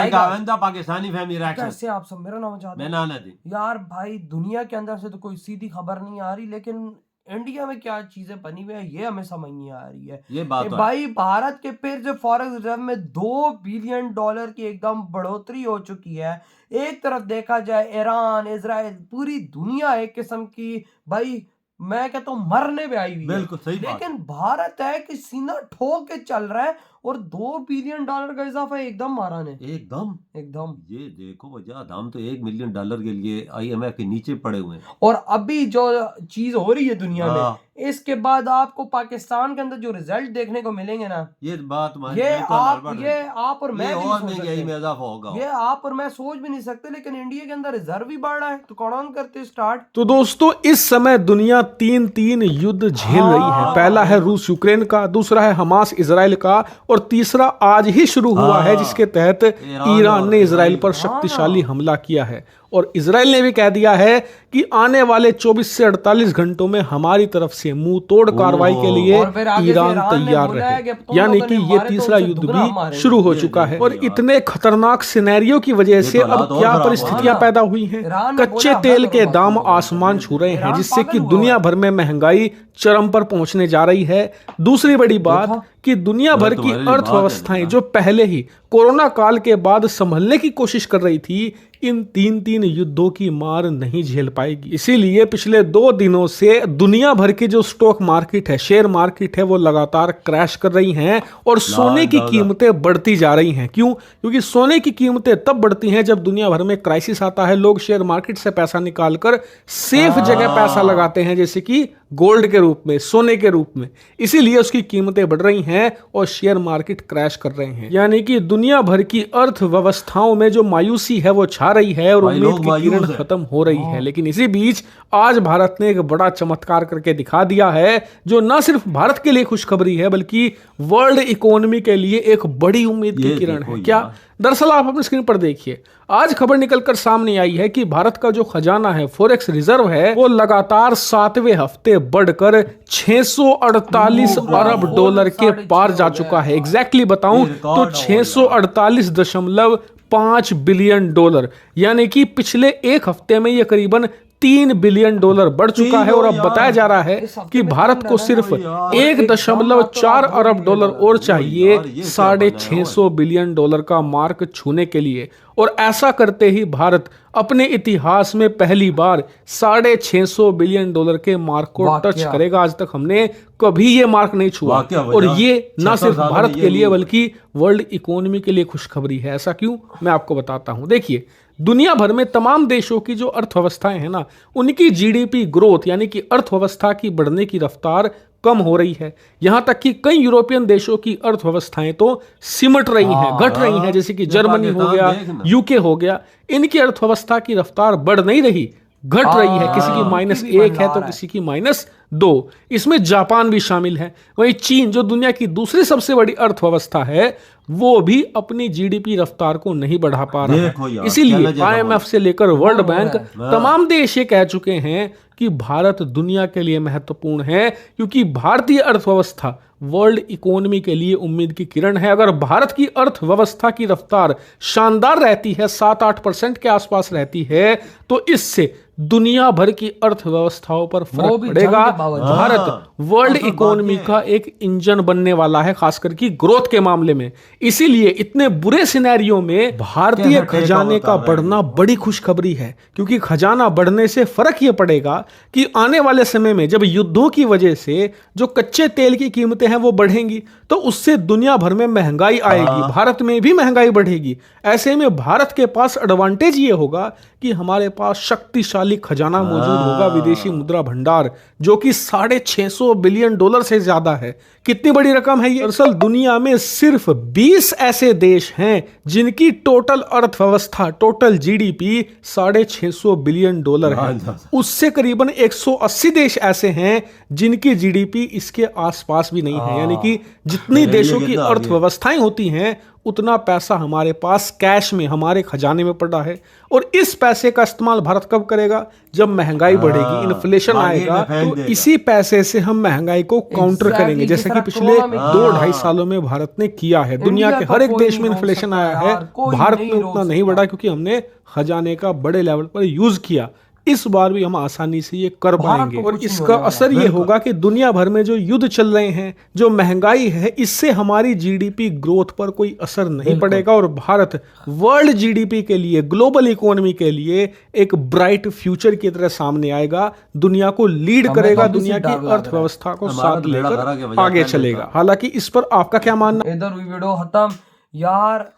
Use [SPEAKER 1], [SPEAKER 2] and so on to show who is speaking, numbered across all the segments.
[SPEAKER 1] Pakistani family reaction.
[SPEAKER 2] कैसे आप सब, मेरा नाम
[SPEAKER 1] मैं नाना दी
[SPEAKER 2] यार भाई, दुनिया के अंदर से तो कोई सीधी खबर नहीं आ रही, लेकिन इंडिया में क्या चीजें बनी हुई है ये हमें समझ नहीं आ रही है।
[SPEAKER 1] ये बात
[SPEAKER 2] भाई भारत के फिर से फॉरेक्स रिजर्व में $2 बिलियन की एकदम बढ़ोतरी हो चुकी है। एक तरफ देखा जाए ईरान, इजराइल, पूरी दुनिया एक किस्म की भाई मैं कहता हूँ मरने पे आई हुई है।
[SPEAKER 1] बिल्कुल सही बात।
[SPEAKER 2] लेकिन भारत है कि सीना ठोक के चल रहा है और $2 बिलियन का इजाफा एकदम मारा ने
[SPEAKER 1] एकदम
[SPEAKER 2] एकदम।
[SPEAKER 1] ये देखो वजह, हम तो $1 मिलियन के लिए IMF के नीचे पड़े हुए हैं।
[SPEAKER 2] और अभी जो चीज हो रही है दुनिया में,
[SPEAKER 1] हाँ।
[SPEAKER 2] इसके बाद आपको पाकिस्तान के अंदर जो रिजल्ट देखने को मिलेंगे ना,
[SPEAKER 1] ये बात
[SPEAKER 2] ये आप और मैं भी नहीं सोच
[SPEAKER 1] महंगाई में
[SPEAKER 2] सकते।
[SPEAKER 1] इजाफा होगा।
[SPEAKER 2] ये आप और मैं सोच भी नहीं सकते, लेकिन इंडिया के अंदर रिजर्व भी बढ़ रहा है। तो कौन करते स्टार्ट।
[SPEAKER 3] तो दोस्तों इस समय दुनिया तीन युद्ध झेल रही है। पहला है रूस यूक्रेन का, दूसरा है हमास इजराइल का, और तीसरा आज ही शुरू हुआ है जिसके तहत ईरान ने इजराइल पर शक्तिशाली हमला किया है। और इजराइल ने भी कह दिया है कि आने वाले 24 से 48 घंटों में हमारी तरफ से मुंह तोड़ कार्रवाई के लिए ईरान तैयार रहे। यानी कि ये तीसरा युद्ध भी शुरू हो चुका है। और इतने खतरनाक सिनेरियो की वजह से अब क्या परिस्थितियां पैदा हुई हैं। कच्चे तेल के दाम आसमान छू रहे हैं, जिससे कि दुनिया भर में महंगाई चरम पर पहुंचने जा रही है। दूसरी बड़ी बात कि दुनिया भर की अर्थव्यवस्थाएं जो पहले ही कोरोना काल के बाद संभलने की कोशिश कर रही थी, इन तीन युद्धों की मार नहीं झेल पाएगी। इसीलिए पिछले 2 दिनों से दुनिया भर की जो स्टॉक मार्केट है, शेयर मार्केट है, वो लगातार क्रैश कर रही हैं और सोने की कीमतें बढ़ती जा रही हैं। क्यों? क्योंकि सोने की कीमतें तब बढ़ती हैं जब दुनिया भर में क्राइसिस आता है। लोग शेयर मार्केट से पैसा निकालकर सेफ जगह पैसा लगाते हैं, जैसे कि गोल्ड के रूप में, सोने के रूप में। इसीलिए उसकी कीमतें बढ़ रही हैं और शेयर मार्केट क्रैश कर रहे हैं। यानी कि दुनिया भर की अर्थव्यवस्थाओं में जो मायूसी है वो छा रही है और उम्मीद की किरण खत्म हो रही है। लेकिन इसी बीच आज भारत ने एक बड़ा चमत्कार करके दिखा दिया है, जो न सिर्फ भारत के लिए खुशखबरी है बल्कि वर्ल्ड इकोनॉमी के लिए एक बड़ी उम्मीद की किरण है। क्या? दरअसल आप अपनी स्क्रीन पर देखिए, आज खबर निकलकर सामने आई है कि भारत का जो खजाना है, फॉरेक्स रिजर्व है, वो लगातार 7वें हफ्ते बढ़कर 648 अरब डॉलर के पार जा चुका है। एग्जैक्टली बताऊं तो 648.5 बिलियन डॉलर, यानी कि पिछले एक हफ्ते में ये करीबन $3 बिलियन बढ़ चुका है। और अब बताया जा रहा है कि भारत को सिर्फ 1.4 अरब डॉलर और चाहिए $650 बिलियन का मार्क छूने के लिए। और ऐसा करते ही भारत अपने इतिहास में पहली बार $650 बिलियन के मार्क को टच करेगा। आज तक हमने कभी ये मार्क नहीं छुआ। और ये ना सिर्फ भारत के लिए बल्कि वर्ल्ड इकोनॉमी के लिए खुशखबरी है। ऐसा क्यों? मैं आपको बताता हूं। देखिए, दुनिया भर में तमाम देशों की जो अर्थव्यवस्थाएं हैं ना, उनकी जीडीपी ग्रोथ यानी कि अर्थव्यवस्था की बढ़ने की रफ्तार कम हो रही है। यहां तक कि कई यूरोपियन देशों की अर्थव्यवस्थाएं तो सिमट रही हैं, घट रही हैं, जैसे कि जर्मनी हो गया, यूके हो गया। इनकी अर्थव्यवस्था की रफ्तार बढ़ नहीं रही, घट रही है। किसी की -1 है तो किसी की -2। इसमें जापान भी शामिल है। वहीं चीन, जो दुनिया की दूसरी सबसे बड़ी अर्थव्यवस्था है, वो भी अपनी जीडीपी रफ्तार को नहीं बढ़ा पा रहा है। इसीलिए IMF से लेकर वर्ल्ड बैंक, तमाम देश ये कह चुके हैं कि भारत दुनिया के लिए महत्वपूर्ण है, क्योंकि भारतीय अर्थव्यवस्था वर्ल्ड इकोनॉमी के लिए उम्मीद की किरण है। अगर भारत की अर्थव्यवस्था की रफ्तार शानदार रहती है, 7-8% के आसपास रहती है, तो इससे दुनिया भर की अर्थव्यवस्थाओं पर फर्क पड़ेगा। भारत वर्ल्ड इकोनॉमी का एक इंजन बनने वाला है, खासकर की ग्रोथ के मामले में। इसीलिए इतने बुरे सिनेरियो में भारतीय खजाने का बढ़ना बड़ी खुशखबरी है, क्योंकि खजाना बढ़ने से फर्क यह पड़ेगा कि आने वाले समय में जब युद्धों की वजह से जो कच्चे तेल की कीमतें हैं वो बढ़ेंगी, तो उससे दुनिया भर में महंगाई आएगी, भारत में भी महंगाई बढ़ेगी। ऐसे में भारत के पास एडवांटेज ये होगा कि हमारे पास शक्तिशाली खजाना मौजूद होगा, विदेशी मुद्रा भंडार, जो कि $650 बिलियन से ज्यादा है। कितनी बड़ी रकम है ये? दरअसल दुनिया में सिर्फ 20 ऐसे देश हैं जिनकी टोटल अर्थव्यवस्था, टोटल जीडीपी $650 बिलियन है। उससे करीबन 180 देश ऐसे हैं जिनकी जीडीपी इसके आसपास भी नहीं है। यानी कि जितनी देशों की अर्थव्यवस्थाएं होती हैं उतना पैसा हमारे पास कैश में हमारे खजाने में पड़ा है। और इस पैसे का इस्तेमाल भारत कब करेगा? जब महंगाई बढ़ेगी, इन्फ्लेशन आएगा, तो इसी पैसे से हम महंगाई को काउंटर करेंगे, जैसे कि पिछले 2-2.5 सालों में भारत ने किया है। दुनिया के हर एक देश में इन्फ्लेशन आया है, भारत में उतना नहीं बढ़ा क्योंकि हमने खजाने का बड़े लेवल पर यूज किया। इस बार भी हम आसानी से ये कर पाएंगे। और इसका असर ये होगा कि दुनिया भर में जो युद्ध चल रहे हैं, जो महंगाई है, इससे हमारी जीडीपी ग्रोथ पर कोई असर नहीं पड़ेगा। और भारत वर्ल्ड जीडीपी के लिए, ग्लोबल इकोनॉमी के लिए एक ब्राइट फ्यूचर की तरह सामने आएगा, दुनिया को लीड करेगा, दुनिया की अर्थव्यवस्था को साथ लेकर आगे चलेगा। हालांकि इस पर आपका क्या मानना?
[SPEAKER 2] इधर हुई वीडियो खत्म। यार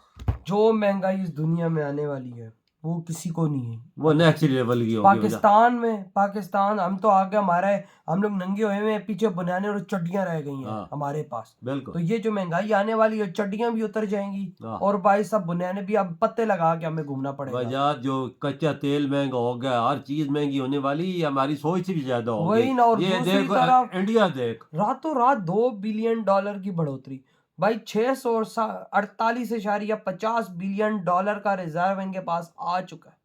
[SPEAKER 2] जो महंगाई इस दुनिया में आने वाली है वो किसी को नहीं है,
[SPEAKER 1] वो नेक्स्ट लेवल की होगी।
[SPEAKER 2] पाकिस्तान हम तो आगे, हम लोग नंगे हुए हैं, पीछे बनियाने और चड्डियां रह गई हैं हमारे पास।
[SPEAKER 1] बिल्कुल।
[SPEAKER 2] तो ये जो महंगाई आने वाली है, चड्डियां भी उतर जाएंगी और भाई सब बनियाने भी अब पत्ते लगा के हमें घूमना पड़ेगा।
[SPEAKER 1] जो कच्चा तेल महंगा हो गया, हर चीज महंगी होने वाली, हमारी सोच से भी ज्यादा होगी।
[SPEAKER 2] वही ना। और
[SPEAKER 1] ये
[SPEAKER 2] दूसरी तरफ
[SPEAKER 1] इंडिया देख,
[SPEAKER 2] रातों रात $2 बिलियन की बढ़ोतरी। भाई 648.50 बिलियन डॉलर का रिजर्व इनके पास आ चुका है।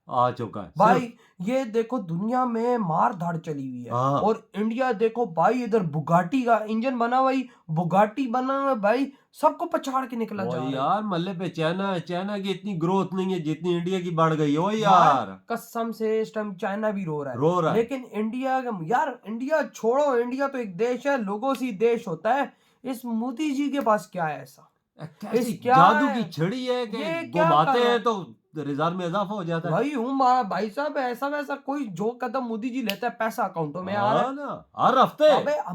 [SPEAKER 2] भाई ये देखो दुनिया में मार धाड़ चली हुई है। और इंडिया देखो भाई, इधर बुगाटी का इंजन बना हुआ, बुगाटी बना हुआ भाई, सबको पछाड़ के निकला जा रहा है
[SPEAKER 1] यार। मल्ले पे चाइना की इतनी ग्रोथ नहीं है जितनी इंडिया की बढ़ गई हो यार।
[SPEAKER 2] कसम से इस टाइम चाइना भी रो रहा है। लेकिन इंडिया, यार इंडिया छोड़ो, इंडिया तो एक देश है, लोगों से देश होता है। इस मोदी जी के पास क्या है ऐसा?
[SPEAKER 1] जादू की छड़ी है कि घुमाते हैं तो रिजर्व में इजाफा हो जाता है।
[SPEAKER 2] भाई भाई साहब, ऐसा वैसा कोई जो कदम मोदी जी लेता है, पैसा अकाउंटों में आ रहा है
[SPEAKER 1] ना हर हफ्ते।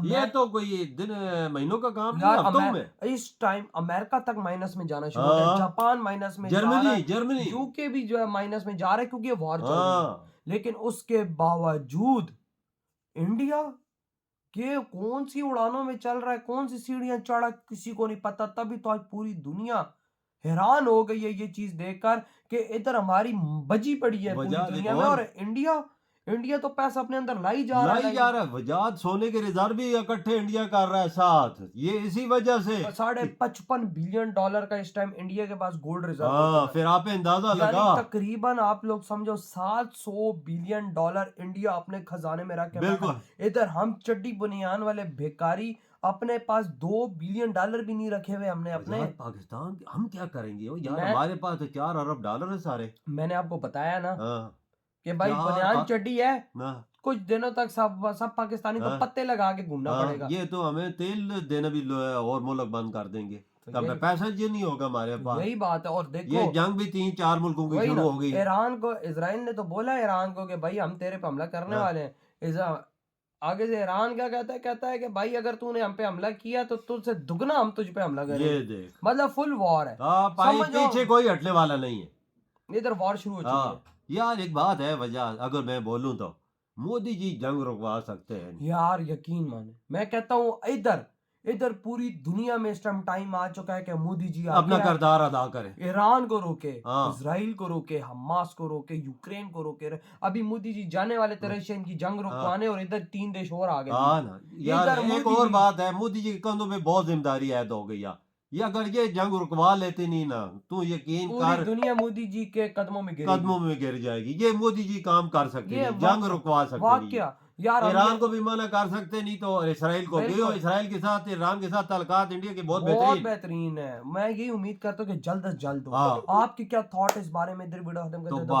[SPEAKER 1] ये तो कोई दिन महीनों का काम नहीं, हफ्तों में।
[SPEAKER 2] इस टाइम अमेरिका तक माइनस में जाना शुरू हो गया, जापान माइनस में, जर्मनी यूके भी जो है माइनस में जा रहा है क्योंकि ये वॉर चल रही है। लेकिन उसके बावजूद इंडिया के कौन सी उड़ानों में चल रहा है, कौन सी सीढ़ियां चढ़ा, किसी को नहीं पता। तभी तो आज पूरी दुनिया हैरान हो गई है ये चीज देखकर कि इधर हमारी बजी पड़ी है पूरी दुनिया में। और इंडिया तो पैसा अपने अंदर लाई जा रहा है।
[SPEAKER 1] वजाद सोने के रिजर्व भी इकट्ठे इंडिया कर रहा है साथ, ये इसी वजह से।
[SPEAKER 2] $55 बिलियन का इस टाइम इंडिया के पास गोल्ड रिजर्व।
[SPEAKER 1] फिर आप अंदाजा लगा,
[SPEAKER 2] तकरीबन आप लोग समझो $700 बिलियन इंडिया अपने खजाने में रख के। इधर हम चड्डी बुनियान वाले भिखारी अपने पास $2 बिलियन भी नहीं रखे हुए हमने अपने।
[SPEAKER 1] पाकिस्तान हम क्या करेंगे यार? हमारे पास तो $4 अरब है सारे।
[SPEAKER 2] मैंने आपको बताया ना कि भाई बुनियान चड्डी है, कुछ दिनों तक सब पाकिस्तानी को पत्ते लगा के घूमना पड़ेगा।
[SPEAKER 1] ये तो हमें तेल देना भी और मुल्क बंद कर देंगे, तब पैसा जी नहीं होगा हमारे पास।
[SPEAKER 2] यही बात है। और देखो
[SPEAKER 1] ये जंग भी 3-4 मुल्कों की शुरू हो गई।
[SPEAKER 2] ईरान को, इजराइल ने तो बोला ईरान को कि भाई हम तेरे पे हमला करने वाले हैं। आगे से ईरान क्या कहता है कि भाई अगर तूने हम पे हमला किया तो तुझसे दुगना हम तुझ पे हमला करेंगे।
[SPEAKER 1] ये देख,
[SPEAKER 2] मतलब फुल वॉर है,
[SPEAKER 1] पीछे कोई हटने वाला नहीं है,
[SPEAKER 2] इधर वॉर शुरू हो चुकी है।
[SPEAKER 1] यार एक बात है वजह, अगर मैं बोलूं तो मोदी जी जंग रुकवा सकते हैं
[SPEAKER 2] यार, यकीन माने। मैं कहता हूँ इधर पूरी दुनिया में इस टाइम टाइम आ चुका है कि मोदी जी
[SPEAKER 1] अपना किरदार अदा करें,
[SPEAKER 2] ईरान को रोके, इजराइल को रोके, हमास को रोके, यूक्रेन को रोके। अभी मोदी जी जाने वाले थे रशिया की जंग रुकवाने, और इधर 3 देश और आ गए।
[SPEAKER 1] यार एक और बात है, मोदी जी के कंधों पे बहुत जिम्मेदारी ऐड हो गई। ये अगर ये जंग रुकवा लेते नहीं ना, तो यकीन कर
[SPEAKER 2] दुनिया मोदी जी के कदमों में
[SPEAKER 1] गिर जाएगी। ये मोदी जी काम कर सकते हैं, जंग रुकवा सकते हैं।
[SPEAKER 2] यार
[SPEAKER 1] ईरान को भी मना कर सकते, नहीं तो इसराइल को भी। इसराइल के साथ, ईरान के साथ ताल्लुकात इंडिया के बहुत
[SPEAKER 2] बेहतरीन है। मैं यही उम्मीद करता हूँ कि जल्द से जल्द हो। आपकी क्या थॉट इस बारे में? इधर वीडियो खत्म कर दो।